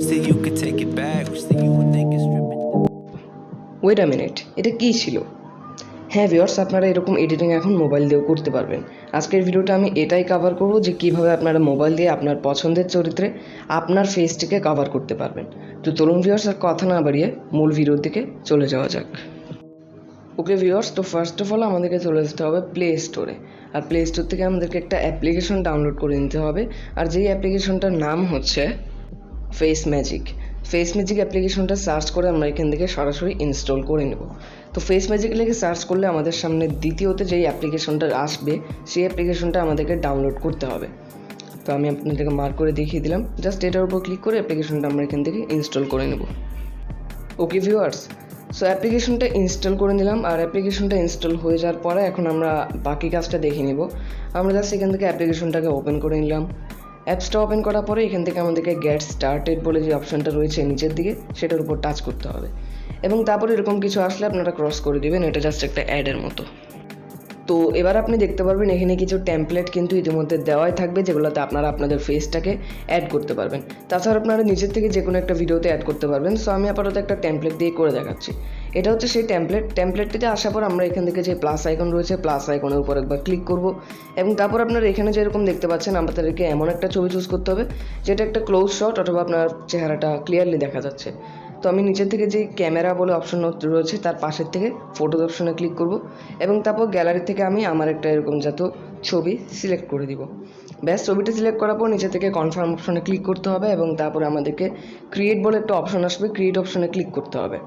Say you could take it back, say you would think it's stripping. Wait a minute, এটা কী ছিল? হ্যাঁ viewers, আপনারা এরকম এডিটিং এখন মোবাইল দিয়েও করতে পারবেন। আজকের ভিডিওটা আমি এটাই কভার করব যে কীভাবে আপনারা মোবাইল দিয়ে আপনার পছন্দের চরিত্রে আপনার ফেসটিকে কভার করতে পারবেন। তো চলুন ভিউয়ার্স, আর কথা না বাড়িয়ে মূল ভিডিওর দিকে চলে যাওয়া যাক। ওকে ভিউয়ার্স, তো ফার্স্ট অফ অল আমাদেরকে চলে যেতে হবে প্লে স্টোরে। আর প্লে স্টোর থেকে আমাদেরকে একটা অ্যাপ্লিকেশন ডাউনলোড করে নিতে হবে, আর যেই অ্যাপ্লিকেশনটার নাম হচ্ছে ফেস ম্যাজিক অ্যাপ্লিকেশনটা সার্চ করে আমরা এখান থেকে সরাসরি ইনস্টল করে নেব। তো ফেস ম্যাজিক লিখে সার্চ করলে আমাদের সামনে দ্বিতীয়তে যেই অ্যাপ্লিকেশনটা আসবে সেই অ্যাপ্লিকেশনটা আমাদেরকে ডাউনলোড করতে হবে। তো আমি আপনাদেরকে মার্ক করে দেখিয়ে দিলাম, জাস্ট এটার উপর ক্লিক করে অ্যাপ্লিকেশনটা আমরা এখান থেকে ইনস্টল করে নেব। ওকে ভিউয়ার্স, সো অ্যাপ্লিকেশনটা ইনস্টল করে নিলাম, আর অ্যাপ্লিকেশনটা ইনস্টল হয়ে যাওয়ার পরে এখন আমরা বাকি কাজটা দেখে নেব। আমরা জাস্ট এখান থেকে অ্যাপ্লিকেশনটাকে ওপেন করে নিলাম। অ্যাপসটা ওপেন করার পরে এখান থেকে আমাদেরকে গেট স্টার্টেড বলে যে অপশানটা রয়েছে নিচের দিকে, সেটার উপর টাচ করতে হবে এবং তারপরে এরকম কিছু আসলে আপনারা ক্রস করে দেবেন। এটা জাস্ট একটা অ্যাডের মতো। তো এবার আপনি দেখতে পারবেন এখানে কিছু টেমপ্লেট কিন্তু ইতিমধ্যে দেওয়াই থাকবে, যেগুলোতে আপনারা আপনাদের ফেসটাকে অ্যাড করতে পারবেন। তাছাড়া আপনারা নিজের থেকে যে কোনো একটা ভিডিওতে অ্যাড করতে পারবেন। সো আমি আপাতত একটা টেমপ্লেট দিয়ে করে দেখাচ্ছি। এটা হচ্ছে সেই টেমপ্লেটটিতে আসার পর আমরা এখান থেকে যে প্লাস আইকন রয়েছে, প্লাস আইকনের উপর একবার ক্লিক করব এবং তারপর আপনারা এখানে যেরকম দেখতে পাচ্ছেন আমাদেরকে এমন একটা ছবি চুজ করতে হবে যেটা একটা ক্লোজ শট অথবা আপনার চেহারাটা ক্লিয়ারলি দেখা যাচ্ছে। তো আমি নিচের থেকে যে ক্যামেরা বলে অপশন রয়েছে তার পাশের থেকে ফটোজ অপশনে ক্লিক করব এবং তারপর গ্যালারি থেকে আমি আমার একটা এরকম জাতীয় ছবি সিলেক্ট করে দিব। ব্যাস, ছবিটা সিলেক্ট করার পর নিচে থেকে কনফার্ম অপশনে ক্লিক করতে হবে এবং তারপরে আমাদেরকে ক্রিয়েট বলে একটা অপশন আসবে, ক্রিয়েট অপশনে ক্লিক করতে হবে।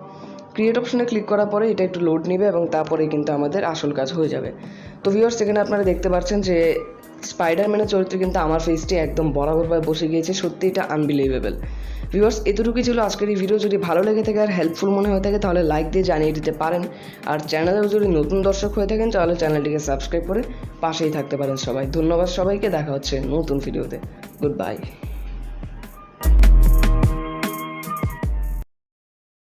ক্রিয়েট অপশনে ক্লিক করার পরে এটা একটু লোড নেবে এবং তারপরে কিন্তু আমাদের আসল কাজ হয়ে যাবে। তো ভিউয়ার্স, এখানে আপনারা দেখতে পাচ্ছেন যে স্পাইডারম্যানের চরিত্রে কিন্তু আমার ফেসটি একদম বরাবরভাবে বসে গিয়েছে। সত্যি এটা আনবিলিভেবল। ভিউয়ার্স, এতটুকুই ছিল আজকের এই ভিডিও। যদি ভালো লেগে থাকে আর হেল্পফুল মনে হয়ে থাকে তাহলে লাইক দিয়ে জানিয়ে দিতে পারেন। আর চ্যানেলেও যদি নতুন দর্শক হয়ে থাকেন তাহলে চ্যানেলটিকে সাবস্ক্রাইব করে পাশেই থাকতে পারেন সবাই। ধন্যবাদ সবাইকে, দেখা হচ্ছে নতুন ভিডিওতে। Good bye.